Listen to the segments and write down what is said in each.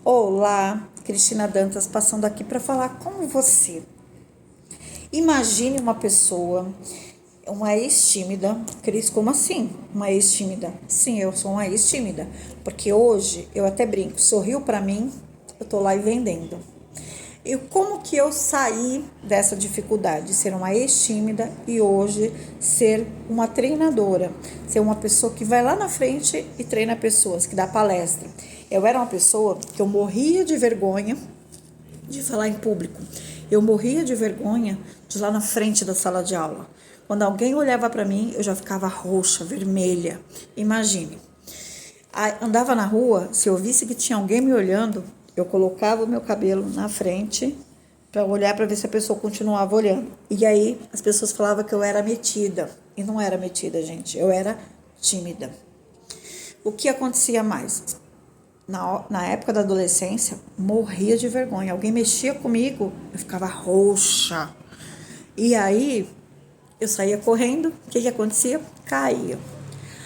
Olá, Cristina Dantas passando aqui para falar com você. Imagine uma pessoa, uma ex-tímida. Cris, como assim? Uma ex-tímida? Sim, eu sou uma ex-tímida, porque hoje eu até brinco, sorriu para mim, eu tô lá e vendendo. E como que eu saí dessa dificuldade de ser uma ex-tímida e hoje ser uma treinadora, ser uma pessoa que vai lá na frente e treina pessoas, que dá palestra. Eu era uma pessoa que eu morria de vergonha de falar em público. Eu morria de vergonha de ir lá na frente da sala de aula. Quando alguém olhava para mim, eu já ficava roxa, vermelha. Imagine. Andava na rua, se eu visse que tinha alguém me olhando, eu colocava o meu cabelo na frente para olhar para ver se a pessoa continuava olhando. E aí as pessoas falavam que eu era metida. E não era metida, gente. Eu era tímida. O que acontecia mais? Na época da adolescência, morria de vergonha. Alguém mexia comigo, eu ficava roxa. E aí eu saía correndo. O que acontecia? Caía.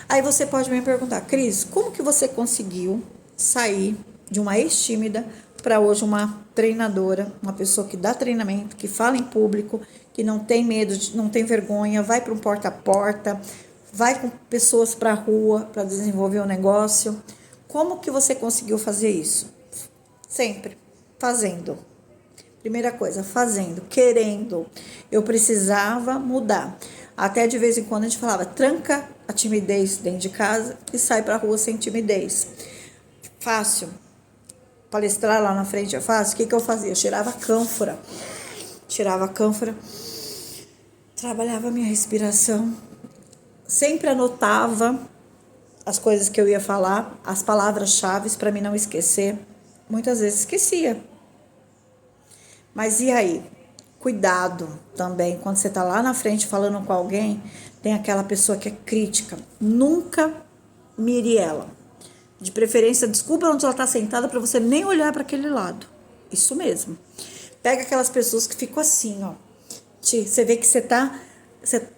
Aí você pode me perguntar, Cris, como que você conseguiu sair de uma ex-tímida para hoje uma treinadora, uma pessoa que dá treinamento, que fala em público, que não tem medo, não tem vergonha, vai para um porta a porta, vai com pessoas para a rua para desenvolver um negócio? Como que você conseguiu fazer isso? Sempre fazendo. Primeira coisa, fazendo, querendo. Eu precisava mudar. Até de vez em quando a gente falava, tranca a timidez dentro de casa e sai pra rua sem timidez. Fácil. Palestrar lá na frente é fácil. O que eu fazia? Eu tirava a cânfora, trabalhava minha respiração, sempre anotava as coisas que eu ia falar, as palavras-chave para mim não esquecer. Muitas vezes esquecia. Mas e aí? Cuidado também, quando você está lá na frente falando com alguém, tem aquela pessoa que é crítica. Nunca mire ela. De preferência, desculpa onde ela está sentada para você nem olhar para aquele lado. Isso mesmo. Pega aquelas pessoas que ficam assim, ó. Você vê que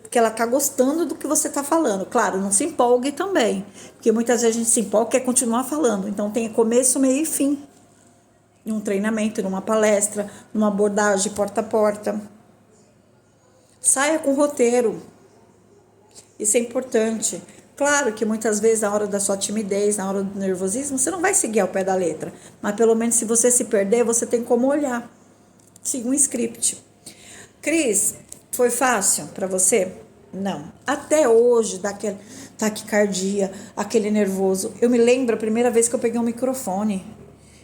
que ela tá gostando do que você tá falando. Claro, não se empolgue também, porque muitas vezes a gente se empolga e quer continuar falando. Então tem começo, meio e fim. Em um treinamento, numa palestra, numa abordagem porta a porta. Saia com roteiro. Isso é importante. Claro que muitas vezes, na hora da sua timidez, na hora do nervosismo, você não vai seguir ao pé da letra. Mas pelo menos se você se perder, você tem como olhar. Siga um script. Cris, foi fácil para você? Não. Até hoje, daquela taquicardia, aquele nervoso. Eu me lembro a primeira vez que eu peguei um microfone.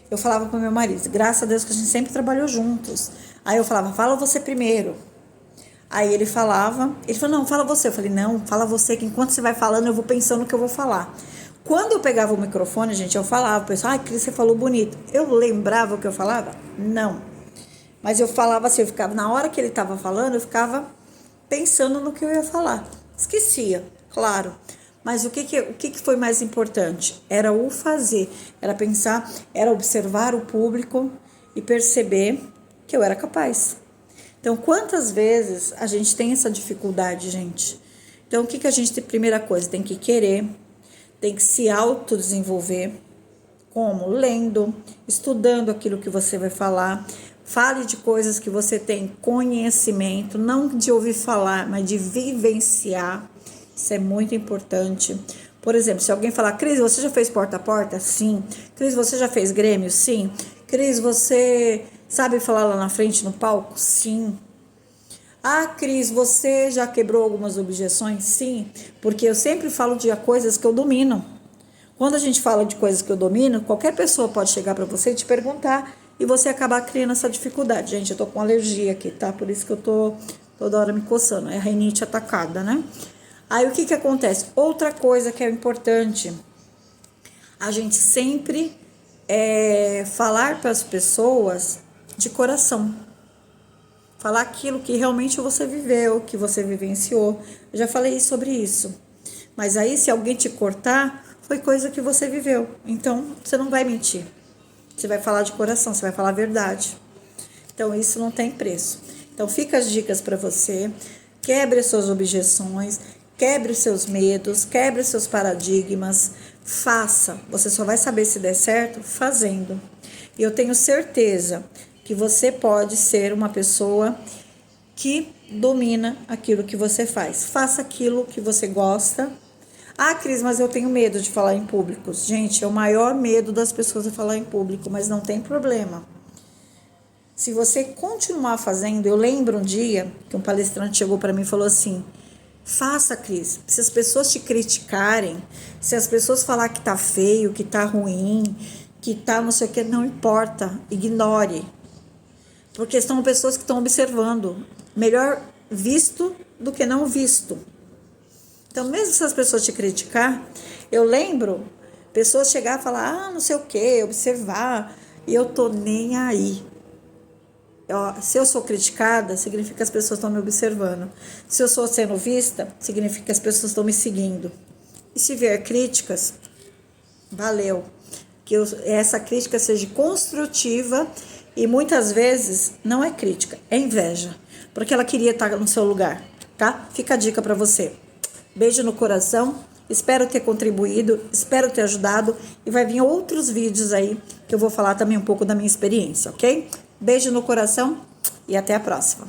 Eu falava pro meu marido, graças a Deus que a gente sempre trabalhou juntos. Aí eu falava, fala você primeiro. Aí ele falou, não, fala você. Eu falei, não, fala você, que enquanto você vai falando, eu vou pensando o que eu vou falar. Quando eu pegava o microfone, gente, eu falava, o pessoal, Cris, você falou bonito. Eu lembrava o que eu falava? Não. Mas eu falava assim, na hora que ele estava falando, eu ficava pensando no que eu ia falar. Esquecia, claro. Mas o que foi mais importante? Era o fazer, era pensar, era observar o público e perceber que eu era capaz. Então, quantas vezes a gente tem essa dificuldade, gente? Então, o que a gente tem? Primeira coisa, tem que querer, tem que se autodesenvolver. Como? Lendo, estudando aquilo que você vai falar. Fale de coisas que você tem conhecimento, não de ouvir falar, mas de vivenciar. Isso é muito importante. Por exemplo, se alguém falar, Cris, você já fez porta a porta? Sim. Cris, você já fez Grêmio? Sim. Cris, você sabe falar lá na frente no palco? Sim. Ah, Cris, você já quebrou algumas objeções? Sim. Porque eu sempre falo de coisas que eu domino. Quando a gente fala de coisas que eu domino, qualquer pessoa pode chegar para você e te perguntar e você acabar criando essa dificuldade. Gente, eu tô com alergia aqui, tá? Por isso que eu tô toda hora me coçando. É a rinite atacada, né? Aí o que acontece? Outra coisa que é importante, a gente sempre falar para as pessoas de coração. Falar aquilo que realmente você viveu, que você vivenciou. Eu já falei sobre isso. Mas aí, se alguém te cortar, foi coisa que você viveu. Então, você não vai mentir. Você vai falar de coração, você vai falar a verdade. Então, isso não tem preço. Então, fica as dicas para você. Quebre as suas objeções. Quebre os seus medos, quebre os seus paradigmas, faça. Você só vai saber se der certo fazendo. E eu tenho certeza que você pode ser uma pessoa que domina aquilo que você faz. Faça aquilo que você gosta. Ah, Cris, mas eu tenho medo de falar em público. Gente, é o maior medo das pessoas é falar em público, mas não tem problema. Se você continuar fazendo, eu lembro um dia que um palestrante chegou para mim e falou assim: faça, Cris. Se as pessoas te criticarem, se as pessoas falar que tá feio, que tá ruim, que tá não sei o que, não importa, ignore. Porque são pessoas que estão observando. Melhor visto do que não visto. Então, mesmo se as pessoas te criticar, eu lembro pessoas chegar e falar, não sei o que, observar, e eu tô nem aí. Se eu sou criticada, significa que as pessoas estão me observando. Se eu sou sendo vista, significa que as pessoas estão me seguindo. E se vier críticas, valeu. Que essa crítica seja construtiva e muitas vezes não é crítica, é inveja. Porque ela queria estar no seu lugar, tá? Fica a dica para você. Beijo no coração. Espero ter contribuído, espero ter ajudado. E vai vir outros vídeos aí que eu vou falar também um pouco da minha experiência, ok? Beijo no coração e até a próxima.